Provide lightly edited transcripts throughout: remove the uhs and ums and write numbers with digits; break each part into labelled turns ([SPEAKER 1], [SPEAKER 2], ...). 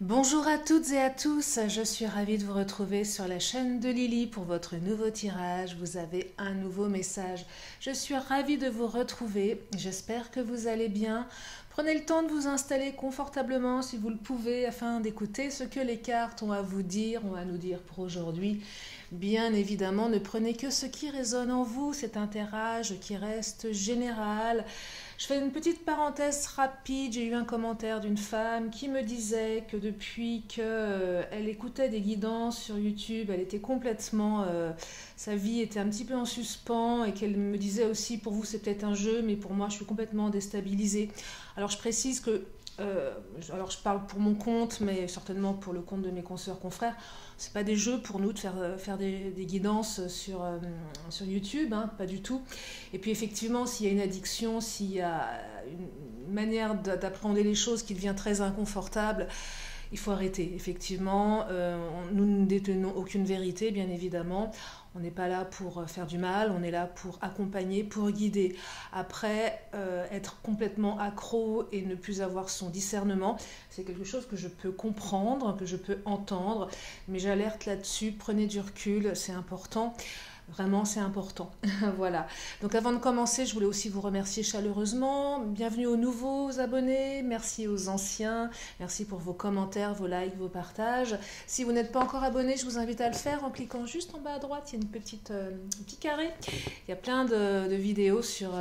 [SPEAKER 1] Bonjour à toutes et à tous, je suis ravie de vous retrouver sur la chaîne de Lily pour votre nouveau tirage. Vous avez un nouveau message. Je suis ravie de vous retrouver, j'espère que vous allez bien. Prenez le temps de vous installer confortablement si vous le pouvez afin d'écouter ce que les cartes ont à vous dire, ont à nous dire pour aujourd'hui. Bien évidemment, ne prenez que ce qui résonne en vous, c'est un tirage qui reste général. Je fais une petite parenthèse rapide, j'ai eu un commentaire d'une femme qui me disait que depuis qu'elle écoutait des guidances sur YouTube, elle était complètement, sa vie était un petit peu en suspens et qu'elle me disait aussi pour vous c'est peut-être un jeu mais pour moi je suis complètement déstabilisée. Alors je précise que alors je parle pour mon compte, mais certainement pour le compte de mes consoeurs confrères. C'est pas des jeux pour nous de faire des guidances sur YouTube, hein, pas du tout. Et puis effectivement, s'il y a une addiction, s'il y a une manière d'appréhender les choses qui devient très inconfortable, il faut arrêter. Effectivement, nous ne détenons aucune vérité, bien évidemment. On n'est pas là pour faire du mal, on est là pour accompagner, pour guider. Après, être complètement accro et ne plus avoir son discernement, c'est quelque chose que je peux comprendre, que je peux entendre, mais j'alerte là-dessus, prenez du recul, c'est important. Vraiment, c'est important. Voilà. Donc avant de commencer, je voulais aussi vous remercier chaleureusement. Bienvenue aux nouveaux abonnés, merci aux anciens, merci pour vos commentaires, vos likes, vos partages. Si vous n'êtes pas encore abonné, je vous invite à le faire en cliquant juste en bas à droite, il y a un petit carré. Il y a plein de vidéos sur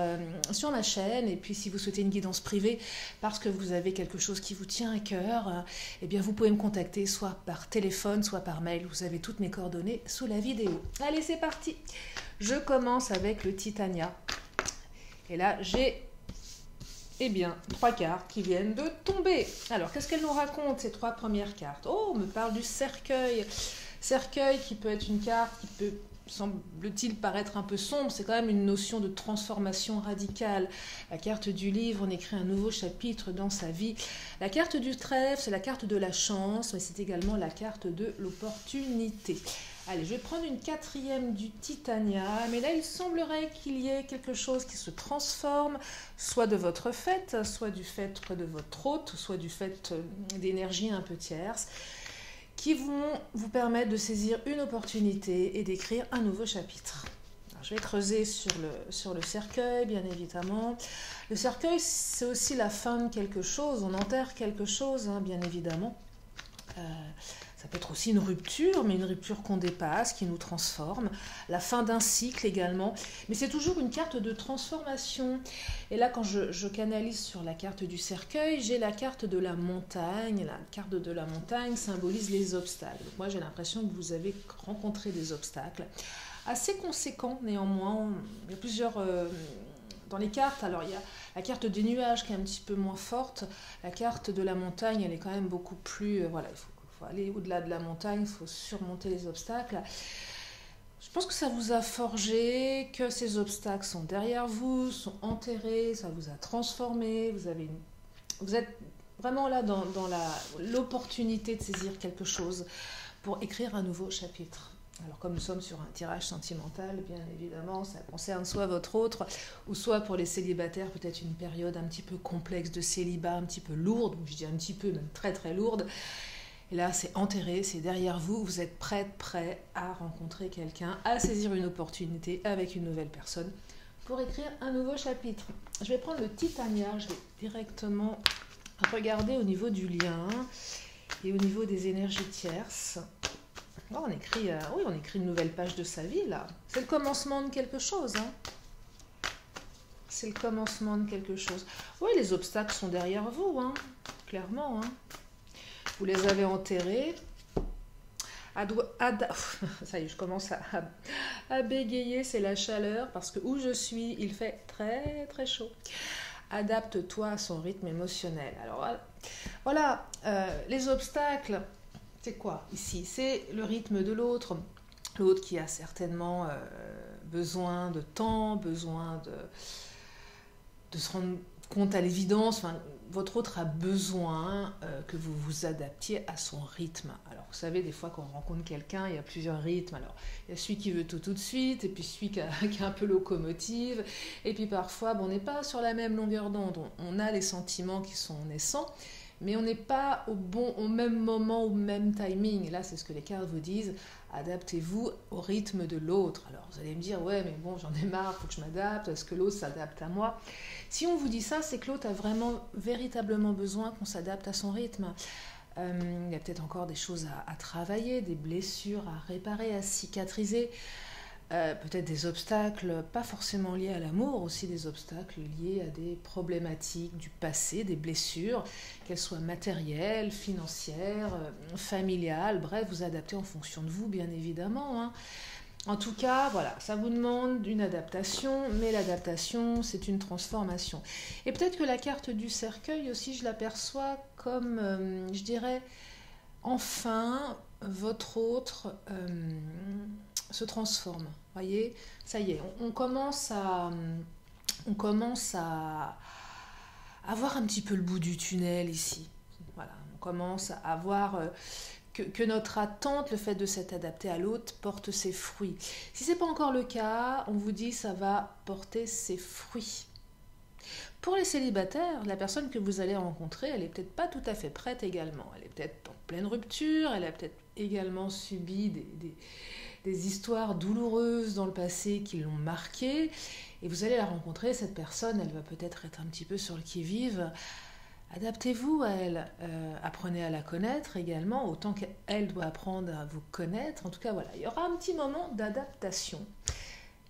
[SPEAKER 1] ma chaîne. Et puis si vous souhaitez une guidance privée, parce que vous avez quelque chose qui vous tient à cœur, eh bien vous pouvez me contacter soit par téléphone, soit par mail. Vous avez toutes mes coordonnées sous la vidéo. Allez, c'est parti! Je commence avec le Titania. Et là, j'ai, trois cartes qui viennent de tomber. Alors, qu'est-ce qu'elles nous racontent, ces trois premières cartes? Oh, on me parle du cercueil. Cercueil qui peut être une carte qui peut, semble-t-il, paraître un peu sombre. C'est quand même une notion de transformation radicale. La carte du livre, on écrit un nouveau chapitre dans sa vie. La carte du trèfle, c'est la carte de la chance, mais c'est également la carte de l'opportunité. Allez, je vais prendre une quatrième du Titania, mais là il semblerait qu'il y ait quelque chose qui se transforme, soit de votre fait, soit du fait de votre hôte, soit du fait d'énergie un peu tierce, qui vont vous permettre de saisir une opportunité et d'écrire un nouveau chapitre. Alors, je vais creuser sur le cercueil, bien évidemment. Le cercueil, c'est aussi la fin de quelque chose, on enterre quelque chose, hein, bien évidemment. Ça peut être aussi une rupture, mais une rupture qu'on dépasse, qui nous transforme. La fin d'un cycle également. Mais c'est toujours une carte de transformation. Et là, quand je canalise sur la carte du cercueil, j'ai la carte de la montagne. La carte de la montagne symbolise les obstacles. Donc moi, j'ai l'impression que vous avez rencontré des obstacles assez conséquents, néanmoins. Il y a plusieurs... dans les cartes, alors il y a la carte des nuages qui est un petit peu moins forte. La carte de la montagne, elle est quand même beaucoup plus... voilà, il faut aller au-delà de la montagne, il faut surmonter les obstacles. Je pense que ça vous a forgé, que ces obstacles sont derrière vous, sont enterrés, ça vous a transformé, vous êtes vraiment là dans l'opportunité de saisir quelque chose pour écrire un nouveau chapitre. Alors comme nous sommes sur un tirage sentimental, bien évidemment, ça concerne soit votre autre, ou soit pour les célibataires, peut-être une période un petit peu complexe de célibat, un petit peu lourde, je dis un petit peu, même très très lourde. Et là, c'est enterré, c'est derrière vous, vous êtes prêt à rencontrer quelqu'un, à saisir une opportunité avec une nouvelle personne pour écrire un nouveau chapitre. Je vais prendre le Titania, je vais directement regarder au niveau du lien et au niveau des énergies tierces. Oh, on écrit une nouvelle page de sa vie, là. C'est le commencement de quelque chose, hein. C'est le commencement de quelque chose. Oui, les obstacles sont derrière vous, hein, clairement, hein. Vous les avez enterrés. Ça y est, je commence à bégayer, c'est la chaleur, parce que où je suis, il fait très très chaud. Adapte-toi à son rythme émotionnel. Alors voilà, les obstacles, c'est quoi ici? C'est le rythme de l'autre. L'autre qui a certainement besoin de temps, besoin de se rendre compte à l'évidence, enfin, votre autre a besoin que vous vous adaptiez à son rythme. Alors vous savez, des fois quand on rencontre quelqu'un, il y a plusieurs rythmes. Alors il y a celui qui veut tout de suite, et puis celui qui est un peu locomotive, et puis parfois on n'est pas sur la même longueur d'onde. On a les sentiments qui sont naissants, mais on n'est pas au même moment, au même timing. Et là, c'est ce que les cartes vous disent, adaptez-vous au rythme de l'autre. Alors, vous allez me dire, ouais, mais bon, j'en ai marre, il faut que je m'adapte, est-ce que l'autre s'adapte à moi? Si on vous dit ça, c'est que l'autre a vraiment, véritablement besoin qu'on s'adapte à son rythme. Il y a peut-être encore des choses à travailler, des blessures à réparer, à cicatriser. Peut-être des obstacles, pas forcément liés à l'amour, aussi des obstacles liés à des problématiques du passé, des blessures, qu'elles soient matérielles, financières, familiales, bref, vous adaptez en fonction de vous, bien évidemment, hein. En tout cas, voilà, ça vous demande une adaptation, mais l'adaptation, c'est une transformation. Et peut-être que la carte du cercueil aussi, je l'aperçois comme, je dirais, enfin, votre autre se transforme. Voyez, ça y est, on commence à avoir un petit peu le bout du tunnel ici. Voilà, on commence à voir que notre attente, le fait de s'être adapté à l'autre, porte ses fruits. Si ce n'est pas encore le cas, on vous dit ça va porter ses fruits. Pour les célibataires, la personne que vous allez rencontrer, elle n'est peut-être pas tout à fait prête également. Elle est peut-être en pleine rupture, elle a peut-être également subi des histoires douloureuses dans le passé qui l'ont marquée. Et vous allez la rencontrer, cette personne, elle va peut-être être un petit peu sur le qui-vive. Adaptez-vous à elle, apprenez à la connaître également, autant qu'elle doit apprendre à vous connaître. En tout cas, voilà, il y aura un petit moment d'adaptation.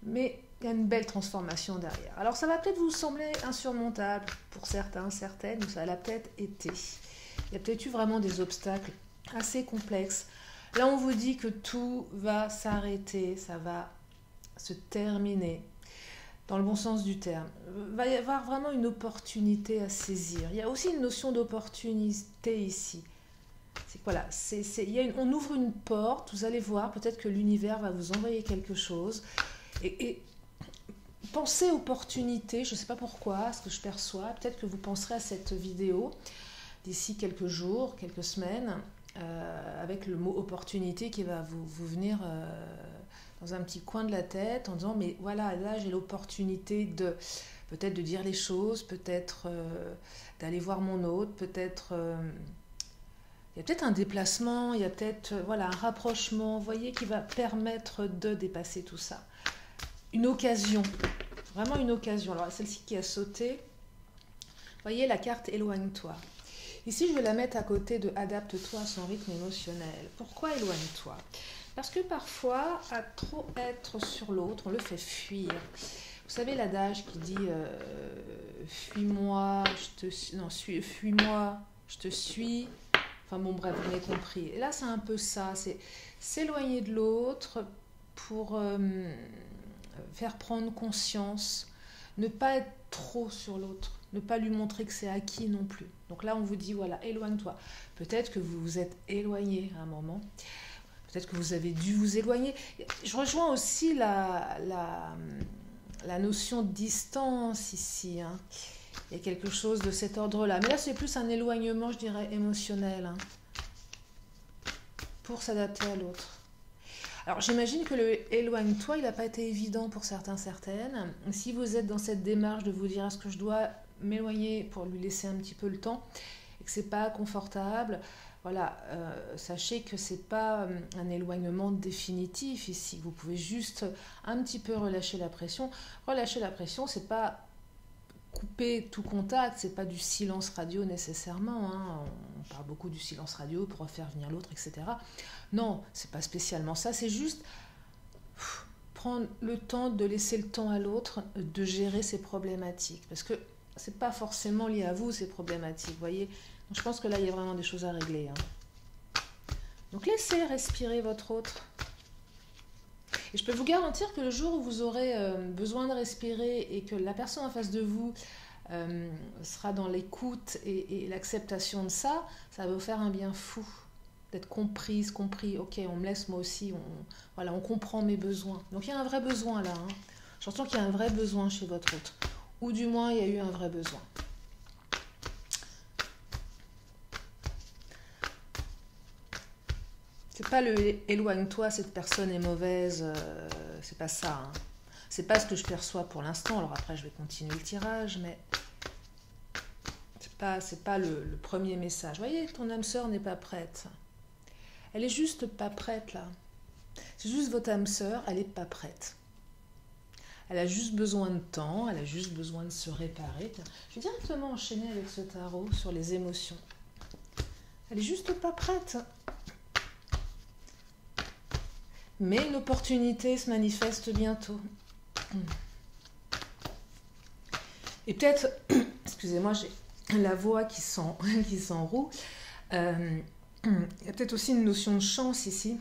[SPEAKER 1] Mais il y a une belle transformation derrière. Alors ça va peut-être vous sembler insurmontable pour certains, certaines, ou ça l'a peut-être été. Il y a peut-être eu vraiment des obstacles assez complexes. Là, on vous dit que tout va s'arrêter, ça va se terminer, dans le bon sens du terme. Il va y avoir vraiment une opportunité à saisir. Il y a aussi une notion d'opportunité ici. C'est que voilà, on ouvre une porte, vous allez voir, peut-être que l'univers va vous envoyer quelque chose. Et pensez opportunité, je ne sais pas pourquoi, ce que je perçois, peut-être que vous penserez à cette vidéo d'ici quelques jours, quelques semaines, avec le mot opportunité qui va vous venir dans un petit coin de la tête en disant mais voilà, là j'ai l'opportunité de peut-être de dire les choses, peut-être d'aller voir mon autre, peut-être il y a peut-être un déplacement, il y a peut-être voilà, un rapprochement, vous voyez, qui va permettre de dépasser tout ça. Une occasion, vraiment une occasion. Alors celle-ci qui a sauté, vous voyez la carte éloigne-toi. Ici, je vais la mettre à côté de adapte-toi à son rythme émotionnel. Pourquoi éloigne-toi? Parce que parfois, à trop être sur l'autre, on le fait fuir. Vous savez l'adage qui dit fuis-moi, fuis-moi, je te suis. Enfin bon, bref, vous m'avez compris. Et là, c'est un peu ça, c'est s'éloigner de l'autre pour faire prendre conscience, ne pas être trop sur l'autre, ne pas lui montrer que c'est acquis non plus. Donc là, on vous dit, voilà, éloigne-toi. Peut-être que vous vous êtes éloigné à un moment, peut-être que vous avez dû vous éloigner. Je rejoins aussi la notion de distance ici, hein. Il y a quelque chose de cet ordre-là. Mais là, c'est plus un éloignement, je dirais, émotionnel, hein, pour s'adapter à l'autre. Alors, j'imagine que le éloigne-toi, il n'a pas été évident pour certains, certaines. Si vous êtes dans cette démarche de vous dire est-ce que je dois m'éloigner pour lui laisser un petit peu le temps et que c'est pas confortable, voilà, sachez que c'est pas un éloignement définitif ici. Vous pouvez juste un petit peu relâcher la pression. Relâcher la pression, c'est pas couper tout contact, c'est pas du silence radio nécessairement, hein. On parle beaucoup du silence radio pour faire venir l'autre, etc. Non, c'est pas spécialement ça, c'est juste prendre le temps de laisser le temps à l'autre de gérer ses problématiques, parce que c'est pas forcément lié à vous ces problématiques, vous voyez. Donc, je pense que là il y a vraiment des choses à régler, hein. Donc laissez respirer votre autre. Et je peux vous garantir que le jour où vous aurez besoin de respirer et que la personne en face de vous sera dans l'écoute et l'acceptation de ça, ça va vous faire un bien fou d'être comprise, compris. Ok, on me laisse moi aussi, voilà, on comprend mes besoins. Donc il y a un vrai besoin là, hein. J'entends qu'il y a un vrai besoin chez votre autre. Ou du moins, il y a eu un vrai besoin. C'est pas le éloigne-toi, cette personne est mauvaise, c'est pas ça, hein. C'est pas ce que je perçois pour l'instant. Alors après, je vais continuer le tirage, mais c'est pas le premier message. Vous voyez, ton âme sœur n'est pas prête. Elle est juste pas prête là. C'est juste votre âme sœur, elle n'est pas prête. Elle a juste besoin de temps, elle a juste besoin de se réparer. Je vais directement enchaîner avec ce tarot sur les émotions. Elle est juste pas prête. Mais une opportunité se manifeste bientôt. Et peut-être, excusez-moi, j'ai la voix qui s'enroue. Il y a peut-être aussi une notion de chance ici.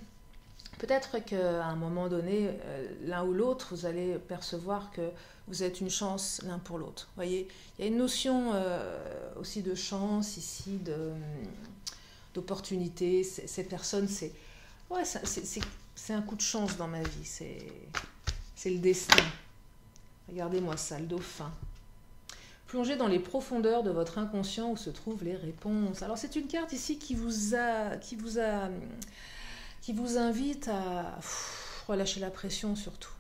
[SPEAKER 1] Peut-être qu'à un moment donné, l'un ou l'autre, vous allez percevoir que vous êtes une chance l'un pour l'autre. Vous voyez, il y a une notion aussi de chance ici, d'opportunité. Cette personne, c'est un coup de chance dans ma vie. C'est le destin. Regardez-moi ça, le dauphin. Plongez dans les profondeurs de votre inconscient où se trouvent les réponses. Alors c'est une carte ici qui vous invite à relâcher la pression surtout.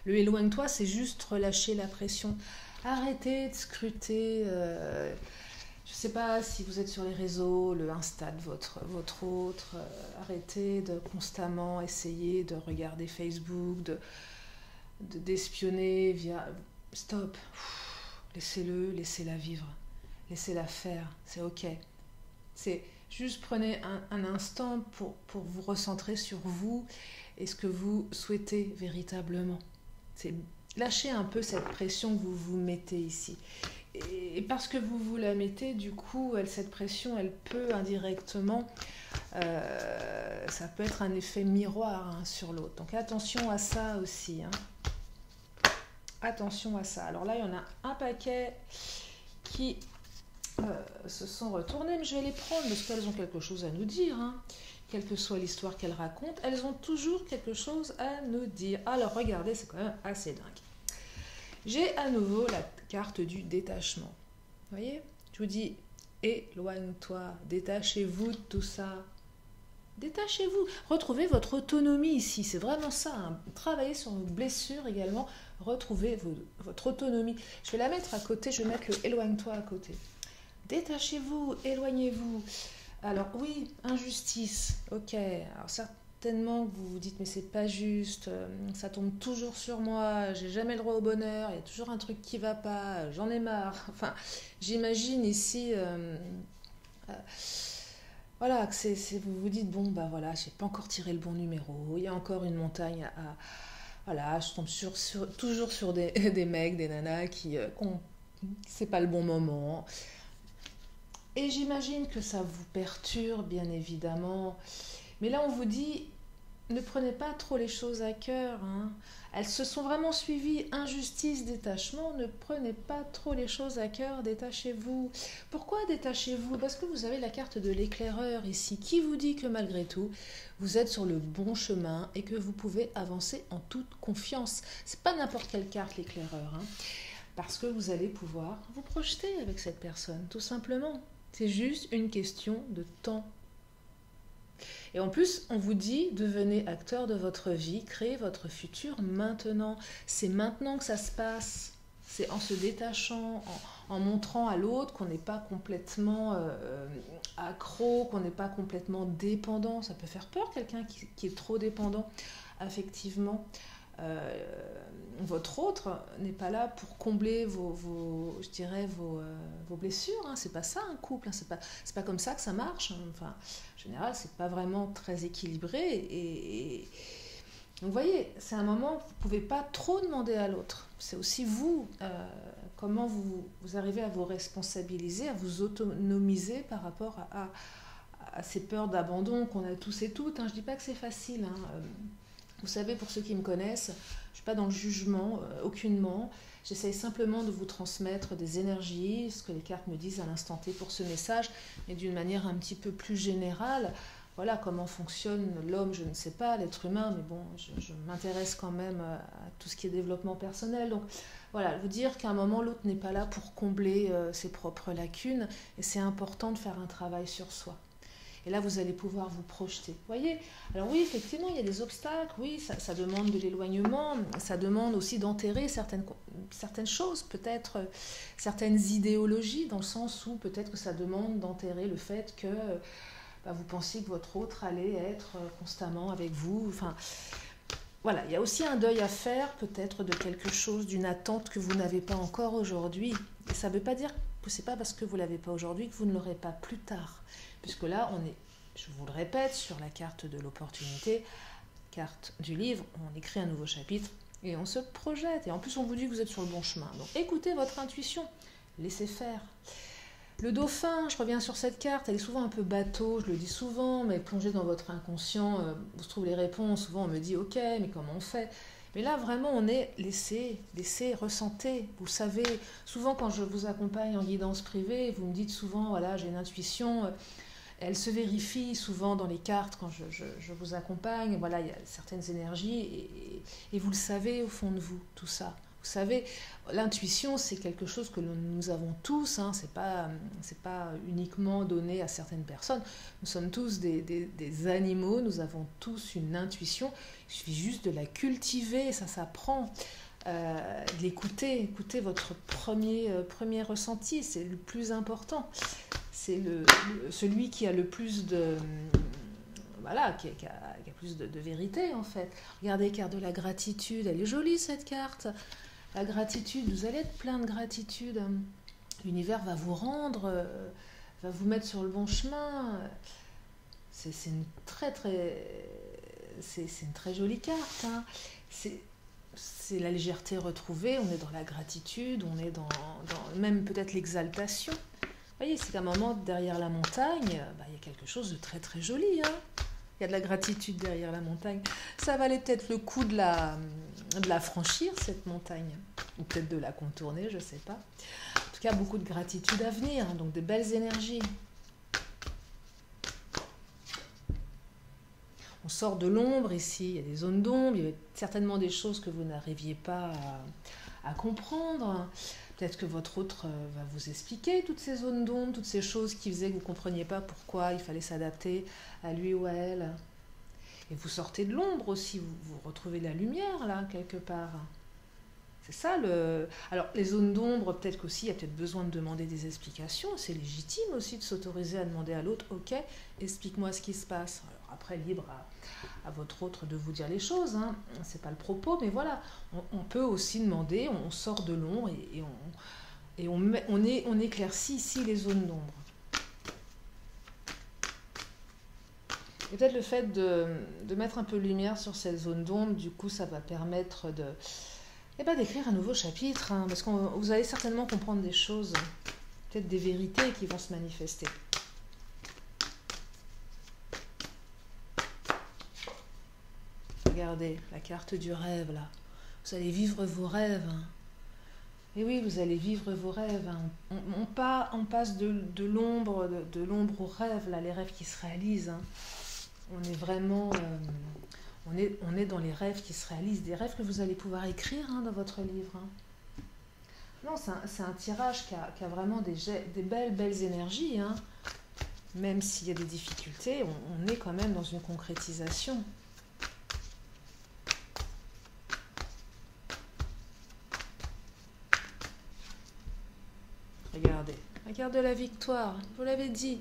[SPEAKER 1] Le éloigne-toi, c'est juste relâcher la pression. Arrêtez de scruter. Je ne sais pas si vous êtes sur les réseaux, le Insta de votre autre. Arrêtez de constamment essayer de regarder Facebook, d'espionner via... Stop. Laissez-le, laissez-la vivre. Laissez-la faire. C'est OK. C'est juste prenez un instant pour vous recentrer sur vous et ce que vous souhaitez véritablement. C'est lâcher un peu cette pression que vous vous mettez ici. Et parce que vous vous la mettez, du coup, cette pression, elle peut indirectement, ça peut être un effet miroir sur l'autre. Donc attention à ça aussi. Attention à ça. Alors là, il y en a un paquet qui se sont retournées, mais je vais les prendre parce qu'elles ont quelque chose à nous dire. Quelle que soit l'histoire qu'elles racontent, elles ont toujours quelque chose à nous dire. Alors regardez, c'est quand même assez dingue. J'ai à nouveau la carte du détachement. Vous voyez? Je vous dis, éloigne-toi, détachez-vous de tout ça. Détachez-vous, retrouvez votre autonomie ici, c'est vraiment ça. Travaillez sur vos blessures également, retrouvez votre autonomie. Je vais la mettre à côté, je vais mettre le éloigne-toi à côté. Détachez-vous, éloignez-vous. Alors oui, injustice, ok. Alors certainement que vous vous dites mais c'est pas juste, ça tombe toujours sur moi, j'ai jamais le droit au bonheur, il y a toujours un truc qui va pas, j'en ai marre. Enfin, j'imagine ici... voilà, que vous vous dites, bon, bah voilà, j'ai pas encore tiré le bon numéro, il y a encore une montagne voilà, je tombe toujours sur des mecs, des nanas qui c'est pas le bon moment. Et j'imagine que ça vous perturbe, bien évidemment. Mais là, on vous dit, ne prenez pas trop les choses à cœur. Elles se sont vraiment suivies, injustice, détachement. Ne prenez pas trop les choses à cœur, détachez-vous. Pourquoi détachez-vous? Parce que vous avez la carte de l'éclaireur ici, qui vous dit que malgré tout, vous êtes sur le bon chemin et que vous pouvez avancer en toute confiance. C'est pas n'importe quelle carte l'éclaireur, parce que vous allez pouvoir vous projeter avec cette personne, tout simplement. C'est juste une question de temps. Et en plus, on vous dit, devenez acteur de votre vie, créez votre futur maintenant. C'est maintenant que ça se passe. C'est en se détachant, en montrant à l'autre qu'on n'est pas complètement accro, qu'on n'est pas complètement dépendant. Ça peut faire peur, quelqu'un qui est trop dépendant affectivement. Votre autre n'est pas là pour combler vos blessures. C'est pas ça un couple. C'est pas comme ça que ça marche. Enfin, en général, c'est pas vraiment très équilibré. Et donc, vous voyez, c'est un moment où vous pouvez pas trop demander à l'autre. C'est aussi vous, comment vous arrivez à vous responsabiliser, à vous autonomiser par rapport à ces peurs d'abandon qu'on a tous et toutes. Je dis pas que c'est facile. Vous savez, pour ceux qui me connaissent, je ne suis pas dans le jugement, aucunement. J'essaye simplement de vous transmettre des énergies, ce que les cartes me disent à l'instant T pour ce message, mais d'une manière un petit peu plus générale. Voilà comment fonctionne l'homme, je ne sais pas, l'être humain, mais bon, je m'intéresse quand même à tout ce qui est développement personnel. Donc voilà, vous dire qu'à un moment, l'autre n'est pas là pour combler ses propres lacunes, et c'est important de faire un travail sur soi. Et là, vous allez pouvoir vous projeter. Vous voyez? Alors oui, effectivement, il y a des obstacles. Oui, ça demande de l'éloignement. Ça demande aussi d'enterrer certaines choses, peut-être certaines idéologies, dans le sens où peut-être que ça demande d'enterrer le fait que vous pensiez que votre autre allait être constamment avec vous. Enfin, voilà, il y a aussi un deuil à faire, peut-être de quelque chose, d'une attente que vous n'avez pas encore aujourd'hui. Et ça ne veut pas dire que ce n'est pas parce que vous ne l'avez pas aujourd'hui que vous ne l'aurez pas plus tard. Puisque là, on est, je vous le répète, sur la carte de l'opportunité, carte du livre, on écrit un nouveau chapitre et on se projette. Et en plus, on vous dit que vous êtes sur le bon chemin. Donc écoutez votre intuition, laissez faire. Le dauphin, je reviens sur cette carte, elle est souvent un peu bateau, je le dis souvent, mais plongez dans votre inconscient, vous trouvez les réponses, souvent on me dit ok, mais comment on fait? Mais là vraiment on est laissez, ressentez, vous savez, souvent quand je vous accompagne en guidance privée, vous me dites souvent voilà j'ai une intuition, elle se vérifie souvent dans les cartes quand je vous accompagne, voilà il y a certaines énergies et vous le savez au fond de vous, tout ça. Vous savez, l'intuition, c'est quelque chose que nous avons tous, hein, c'est pas uniquement donné à certaines personnes. Nous sommes tous des animaux, nous avons tous une intuition, il suffit juste de la cultiver, ça s'apprend, de l'écouter, écoutez votre premier ressenti, c'est le plus important. C'est celui qui a le plus de... Voilà, qui a plus de vérité en fait. Regardez, carte de la gratitude, elle est jolie cette carte. La gratitude, vous allez être plein de gratitude. L'univers va vous rendre, va vous mettre sur le bon chemin. C'est une très jolie carte. Hein. C'est la légèreté retrouvée, on est dans la gratitude, on est dans même peut-être l'exaltation. Vous voyez, c'est qu'à un moment, derrière la montagne, il y a quelque chose de très très joli. Hein. Il y a de la gratitude derrière la montagne. Ça valait peut-être le coup de la franchir, cette montagne. Ou peut-être de la contourner, je ne sais pas. En tout cas, beaucoup de gratitude à venir, hein, donc de belles énergies. On sort de l'ombre ici, il y a des zones d'ombre, il y a certainement des choses que vous n'arriviez pas à comprendre. Peut-être que votre autre va vous expliquer toutes ces zones d'ombre, toutes ces choses qui faisaient que vous ne compreniez pas pourquoi il fallait s'adapter à lui ou à elle. Et vous sortez de l'ombre aussi, vous retrouvez la lumière là, quelque part. C'est ça le... Alors, les zones d'ombre, peut-être qu'aussi, il y a peut-être besoin de demander des explications. C'est légitime aussi de s'autoriser à demander à l'autre, ok, explique-moi ce qui se passe. Alors, après, libre à votre autre de vous dire les choses, hein. C'est pas le propos, mais voilà. On peut aussi demander, on sort de l'ombre et on éclaircit ici les zones d'ombre. Et peut-être le fait de mettre un peu de lumière sur cette zone d'ombre, du coup, ça va permettre d'écrire un nouveau chapitre, hein, parce que vous allez certainement comprendre des choses, peut-être des vérités qui vont se manifester. Regardez, la carte du rêve, là. Vous allez vivre vos rêves. Hein. Et oui, vous allez vivre vos rêves. Hein. On passe de l'ombre au rêve, là, les rêves qui se réalisent. Hein. On est vraiment... On est dans les rêves qui se réalisent, des rêves que vous allez pouvoir écrire hein, dans votre livre. Hein. Non, c'est un tirage qui a vraiment des belles énergies. Hein. Même s'il y a des difficultés, on est quand même dans une concrétisation. Regardez, la carte de la victoire, je vous l'avais dit.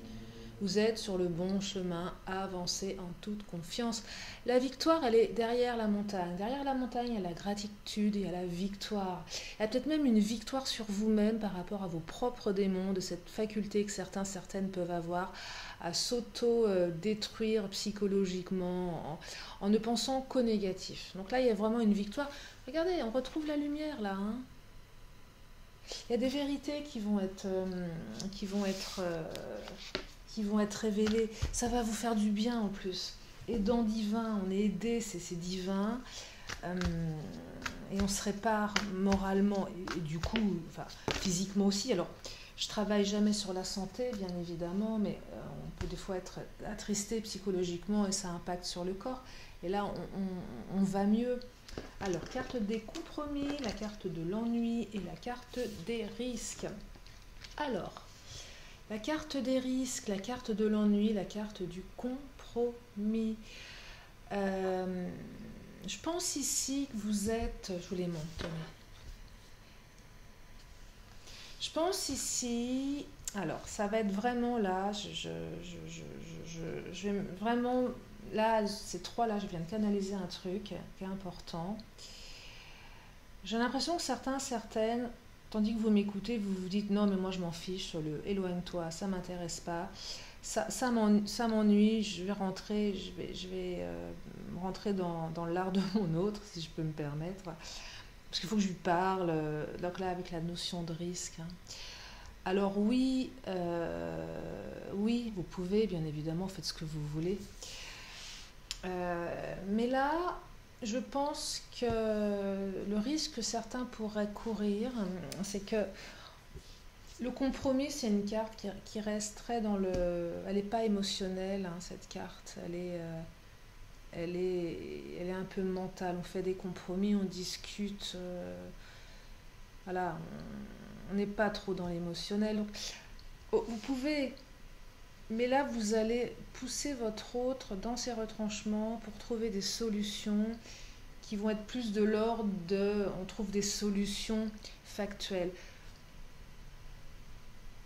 [SPEAKER 1] Vous êtes sur le bon chemin, avancez en toute confiance. La victoire, elle est derrière la montagne. Derrière la montagne, il y a la gratitude, il y a la victoire. Il y a peut-être même une victoire sur vous-même par rapport à vos propres démons, de cette faculté que certaines peuvent avoir à s'auto-détruire psychologiquement en ne pensant qu'au négatif. Donc là, il y a vraiment une victoire. Regardez, on retrouve la lumière là. Hein. Il y a des vérités qui vont être révélées. Ça va vous faire du bien en plus. Aidant divin, on est aidé, c'est divin. Et on se répare moralement et du coup, physiquement aussi. Alors, je travaille jamais sur la santé, bien évidemment, mais on peut des fois être attristé psychologiquement et ça impacte sur le corps. Et là, on va mieux. Alors, carte des compromis, la carte de l'ennui et la carte des risques. Alors, La carte des risques, la carte de l'ennui, la carte du compromis. Je pense ici que vous êtes... Je vous les montre, tenez. Je pense ici... Alors, ça va être vraiment là, je vais vraiment... Là, ces trois-là, je viens de canaliser un truc qui est important. J'ai l'impression que certains, certaines, tandis que vous m'écoutez, vous vous dites non, mais moi je m'en fiche sur le éloigne-toi, ça m'intéresse pas, ça m'ennuie, je vais rentrer, rentrer dans l'art de mon autre, si je peux me permettre, parce qu'il faut que je lui parle, donc là avec la notion de risque. Hein. Alors oui, oui, vous pouvez, bien évidemment, faites ce que vous voulez. Mais là, je pense que le risque que certains pourraient courir, c'est que le compromis, c'est une carte qui reste très dans le... Elle n'est pas émotionnelle, hein, cette carte. Elle est un peu mentale. On fait des compromis, on discute. Voilà, on n'est pas trop dans l'émotionnel. Vous pouvez... Mais là, vous allez pousser votre autre dans ses retranchements pour trouver des solutions qui vont être plus de l'ordre de... On trouve des solutions factuelles.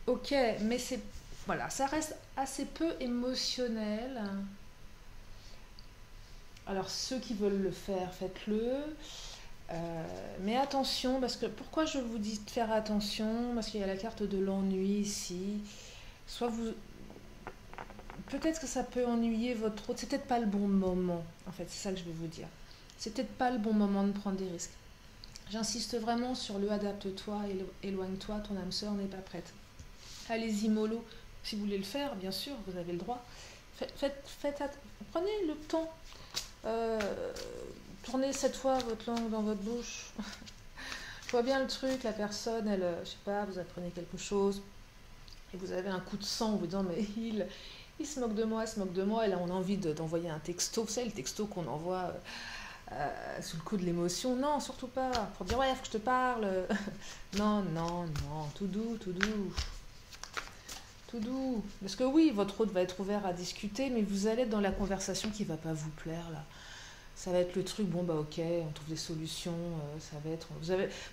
[SPEAKER 1] Ok, mais c'est... Voilà, ça reste assez peu émotionnel. Alors, ceux qui veulent le faire, faites-le. Mais attention, parce que... Pourquoi je vous dis de faire attention? Parce qu'il y a la carte de l'ennui ici. Soit vous... Peut-être que ça peut ennuyer votre autre. C'est peut-être pas le bon moment, en fait, c'est ça que je vais vous dire. C'est peut-être pas le bon moment de prendre des risques. J'insiste vraiment sur le adapte-toi, éloigne-toi, ton âme sœur n'est pas prête. Allez-y mollo, si vous voulez le faire, bien sûr, vous avez le droit. Prenez le temps. Tournez cette fois votre langue dans votre bouche. Je vois bien le truc, la personne, elle, je sais pas, vous apprenez quelque chose et vous avez un coup de sang en vous disant mais il se moque de moi, et là on a envie d'envoyer un texto, vous savez le texto qu'on envoie sous le coup de l'émotion, non surtout pas, pour dire ouais faut que je te parle, non, tout doux, parce que oui votre autre va être ouvert à discuter, mais vous allez être dans la conversation qui va pas vous plaire là. Ça va être le truc, bon bah ok, on trouve des solutions, ça va être...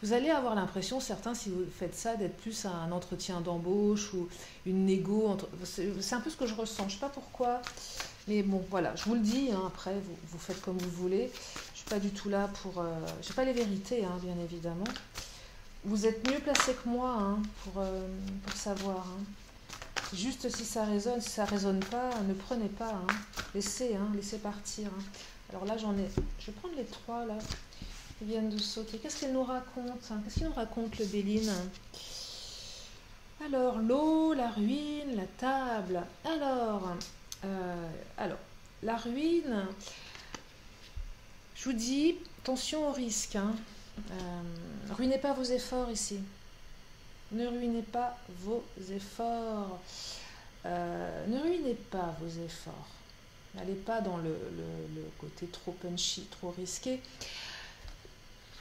[SPEAKER 1] Vous allez avoir l'impression, certains, si vous faites ça, d'être plus à un entretien d'embauche ou une négo. C'est un peu ce que je ressens, je sais pas pourquoi. Mais bon, voilà, je vous le dis, hein, après, vous faites comme vous voulez. Je suis pas du tout là pour... j'ai pas les vérités, hein, bien évidemment. Vous êtes mieux placé que moi hein, pour savoir. Hein. Juste si ça résonne, si ça résonne pas, ne prenez pas. Hein. Laissez partir. Hein. Alors là, j'en ai... Je vais prendre les trois, là, qui viennent de sauter. Qu'est-ce qu'elle nous raconte hein? Qu'est-ce qu'il nous raconte, le Béline? Alors, l'eau, la ruine, la table. Alors, la ruine, je vous dis, attention au risque. Hein. Ruinez pas vos efforts ici. Ne ruinez pas vos efforts. Ne ruinez pas vos efforts. N'allez pas dans le côté trop punchy, trop risqué.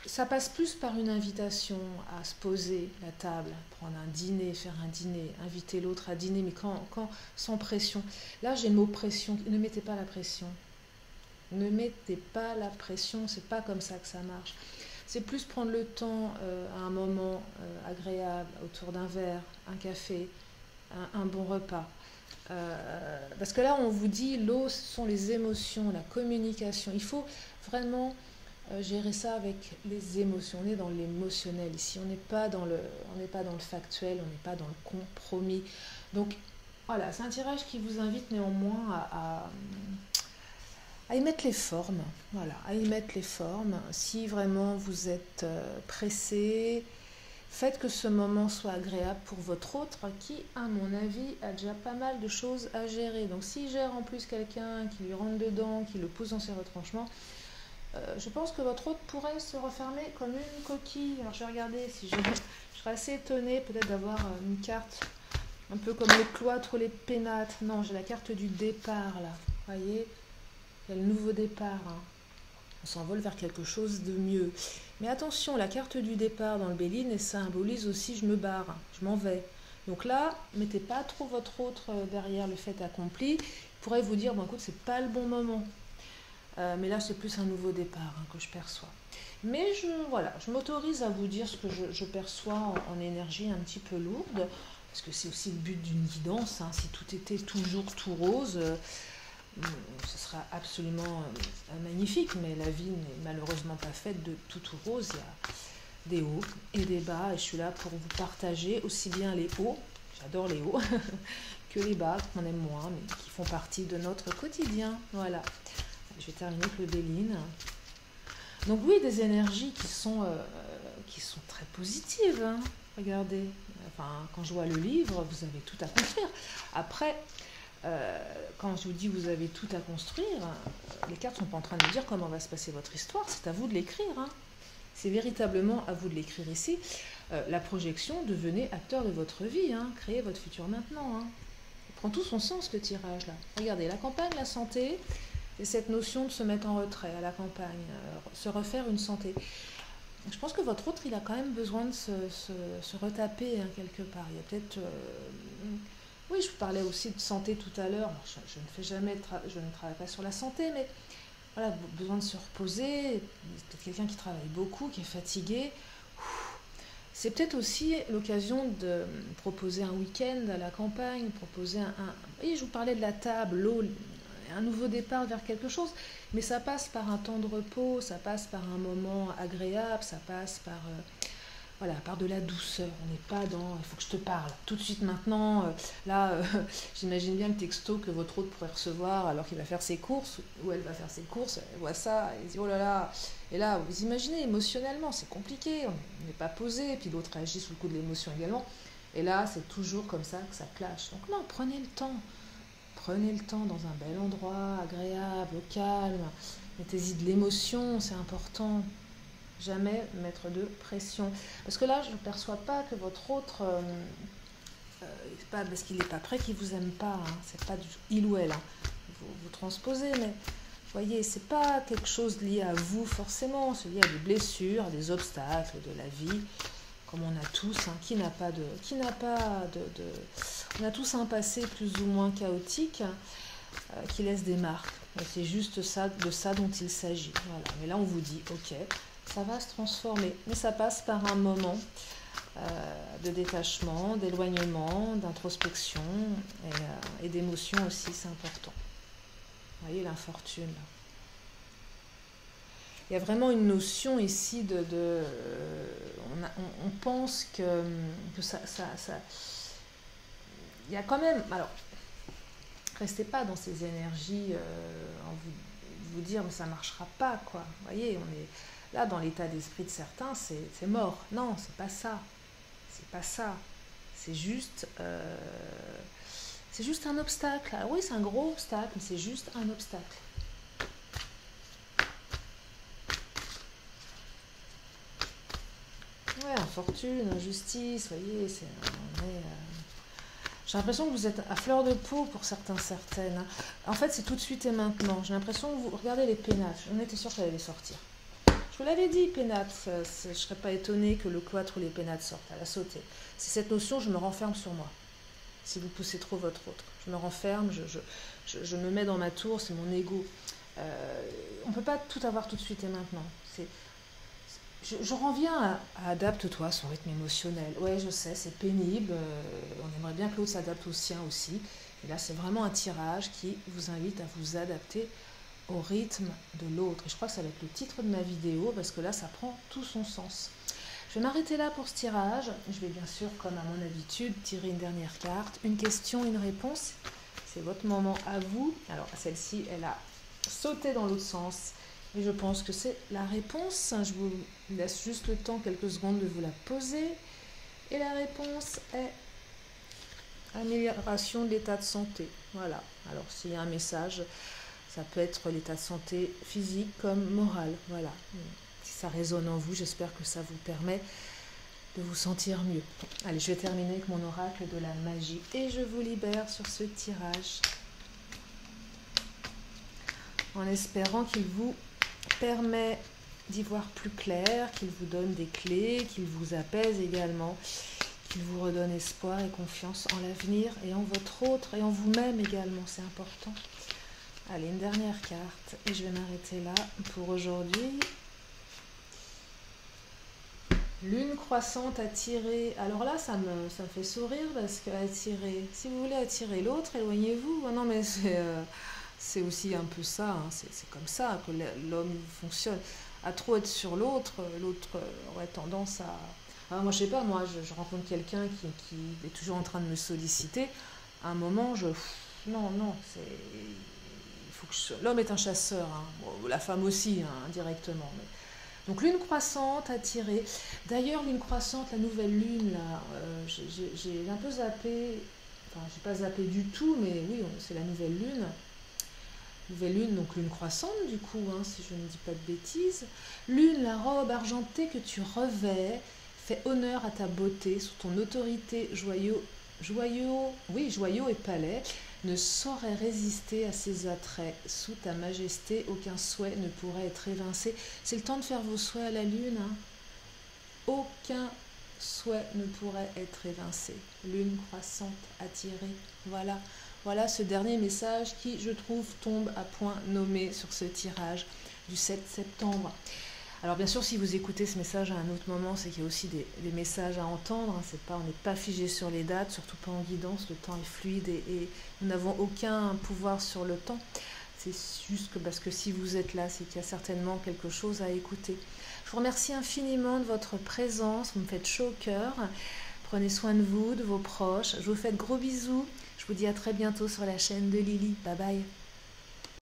[SPEAKER 1] Ça passe plus par une invitation à se poser la table, prendre un dîner, faire un dîner, inviter l'autre à dîner, mais quand sans pression. Là, j'ai le mot pression. Ne mettez pas la pression. Ne mettez pas la pression, c'est pas comme ça que ça marche. C'est plus prendre le temps à un moment agréable, autour d'un verre, un café, un bon repas. Parce que là on vous dit l'eau ce sont les émotions, la communication, il faut vraiment gérer ça avec les émotions, on est dans l'émotionnel ici, on n'est pas dans le factuel, on n'est pas dans le compromis, donc voilà, c'est un tirage qui vous invite néanmoins à y mettre les formes, voilà, à y mettre les formes, si vraiment vous êtes pressé. Faites que ce moment soit agréable pour votre autre qui, à mon avis, a déjà pas mal de choses à gérer. Donc s'il gère en plus quelqu'un qui lui rentre dedans, qui le pousse dans ses retranchements, je pense que votre autre pourrait se refermer comme une coquille. Alors je vais regarder si je serais assez étonnée peut-être d'avoir une carte un peu comme le cloître ou les pénates. Non, j'ai la carte du départ là. Vous voyez, il y a le nouveau départ. Hein. On s'envole vers quelque chose de mieux. Mais attention, la carte du départ dans le Béline, elle symbolise aussi je me barre, je m'en vais. Donc là, mettez pas trop votre autre derrière le fait accompli. Il pourrait vous dire, bon écoute, c'est pas le bon moment. Mais là, c'est plus un nouveau départ que je perçois. Mais voilà, je m'autorise à vous dire ce que je perçois en énergie un petit peu lourde, parce que c'est aussi le but d'une guidance. Si tout était toujours tout rose, ce sera absolument magnifique, mais la vie n'est malheureusement pas faite de tout rose. Il y a des hauts et des bas, et je suis là pour vous partager aussi bien les hauts, j'adore les hauts, que les bas qu'on aime moins, mais qui font partie de notre quotidien. Voilà. Je vais terminer avec le Béline. Donc oui, des énergies qui sont très positives. Regardez, quand je vois le livre, vous avez tout à construire. Après, quand je vous dis vous avez tout à construire, les cartes ne sont pas en train de dire comment va se passer votre histoire, c'est à vous de l'écrire. C'est véritablement à vous de l'écrire ici. La projection, devenez acteur de votre vie, créez votre futur maintenant. Il prend tout son sens, le tirage là. Regardez, la campagne, la santé, c'est cette notion de se mettre en retrait à la campagne, se refaire une santé. Je pense que votre autre, il a quand même besoin de se retaper quelque part. Il y a peut-être... oui, je vous parlais aussi de santé tout à l'heure. Je ne travaille pas sur la santé, mais voilà, besoin de se reposer. Peut-être quelqu'un qui travaille beaucoup, qui est fatigué. C'est peut-être aussi l'occasion de proposer un week-end à la campagne, proposer oui, je vous parlais de la table, l'eau, un nouveau départ vers quelque chose, mais ça passe par un temps de repos, ça passe par un moment agréable, ça passe par de la douceur. On n'est pas dans il faut que je te parle tout de suite maintenant. J'imagine bien le texto que votre autre pourrait recevoir alors qu'il va faire ses courses, ou elle va faire ses courses, elle voit ça, elle dit oh là là. Et là, vous imaginez, émotionnellement, c'est compliqué, on n'est pas posé, puis l'autre réagit sous le coup de l'émotion également. Et là, c'est toujours comme ça que ça clash. Donc non, prenez le temps. Prenez le temps dans un bel endroit, agréable, au calme. Mettez-y de l'émotion, c'est important. Jamais mettre de pression. Parce que là, je ne perçois pas que votre autre, c'est pas parce qu'il n'est pas prêt qu'il ne vous aime pas. C'est pas du il ou elle. Vous transposez, mais voyez, c'est pas quelque chose lié à vous forcément. C'est lié à des blessures, à des obstacles de la vie, comme on a tous. On a tous un passé plus ou moins chaotique qui laisse des marques. C'est juste de ça dont il s'agit. Voilà. Mais là, on vous dit, ok, ça va se transformer. Mais ça passe par un moment de détachement, d'éloignement, d'introspection et d'émotion aussi, c'est important. Vous voyez l'infortune. Il y a vraiment une notion ici on pense que ça... Il y a quand même... Alors, restez pas dans ces énergies en vous dire mais ça marchera pas, quoi. Vous voyez, on est là dans l'état d'esprit de certains, c'est mort. Non, c'est pas ça. C'est pas ça. C'est juste un obstacle. Alors oui, c'est un gros obstacle, mais c'est juste un obstacle. Ouais, infortune, injustice, vous voyez, j'ai l'impression que vous êtes à fleur de peau pour certains, certaines. En fait, c'est tout de suite et maintenant. J'ai l'impression que vous regardez les pénates. On était sûr qu'elle allait sortir. Je vous l'avais dit, pénates. Je ne serais pas étonnée que le cloître ou les pénates sortent. Elle a sauté. C'est cette notion, je me renferme sur moi. Si vous poussez trop votre autre. Je me renferme, je me mets dans ma tour, c'est mon ego. On ne peut pas tout avoir tout de suite et maintenant. Je reviens à adapte-toi à son rythme émotionnel. Ouais, je sais, c'est pénible. On aimerait bien que l'autre s'adapte au sien aussi. Et là, c'est vraiment un tirage qui vous invite à vous adapter au rythme de l'autre. Et je crois que ça va être le titre de ma vidéo parce que là, ça prend tout son sens. Je vais m'arrêter là pour ce tirage. Je vais bien sûr, comme à mon habitude, tirer une dernière carte. Une question, une réponse. C'est votre moment à vous. Alors, celle-ci, elle a sauté dans l'autre sens. Et je pense que c'est la réponse. Je vous laisse juste le temps, quelques secondes, de vous la poser. Et la réponse est amélioration de l'état de santé. Voilà. Alors, s'il y a un message, ça peut être l'état de santé physique comme moral. Voilà. Si ça résonne en vous, j'espère que ça vous permet de vous sentir mieux. Allez, je vais terminer avec mon oracle de la magie. Et je vous libère sur ce tirage. En espérant qu'il vous permet d'y voir plus clair, qu'il vous donne des clés, qu'il vous apaise également, qu'il vous redonne espoir et confiance en l'avenir et en votre autre et en vous-même également, c'est important. Allez, une dernière carte et je vais m'arrêter là pour aujourd'hui. Lune croissante attirée. Alors là, ça me fait sourire parce que attirer, si vous voulez attirer l'autre, éloignez-vous. Ah non, mais c'est aussi un peu ça, hein. C'est comme ça que l'homme fonctionne. À trop être sur l'autre, l'autre aurait tendance à... Ah, moi, je sais pas, moi, je rencontre quelqu'un qui est toujours en train de me solliciter. À un moment, non, non, c'est... Il faut que l'homme est un chasseur, hein. Bon, la femme aussi, hein, indirectement. Mais... Donc, lune croissante attirée. D'ailleurs, lune croissante, la nouvelle lune, là, j'ai un peu zappé... Enfin, j'ai pas zappé du tout, mais oui, c'est la nouvelle lune. Nouvelle lune, donc lune croissante du coup, hein, si je ne dis pas de bêtises. Lune, la robe argentée que tu revais, fait honneur à ta beauté, sous ton autorité, joyaux et palais, ne saurait résister à ses attraits. Sous ta majesté, aucun souhait ne pourrait être évincé. C'est le temps de faire vos souhaits à la lune. Hein. Aucun souhait ne pourrait être évincé. Lune croissante, attirée, voilà. Voilà ce dernier message qui, je trouve, tombe à point nommé sur ce tirage du 7 septembre. Alors bien sûr, si vous écoutez ce message à un autre moment, c'est qu'il y a aussi des messages à entendre. Hein. On n'est pas figé sur les dates, surtout pas en guidance. Le temps est fluide et nous n'avons aucun pouvoir sur le temps. C'est juste que parce que si vous êtes là, c'est qu'il y a certainement quelque chose à écouter. Je vous remercie infiniment de votre présence. Vous me faites chaud au cœur. Prenez soin de vous, de vos proches. Je vous fais de gros bisous. Je vous dis à très bientôt sur la chaîne de Lily. Bye bye.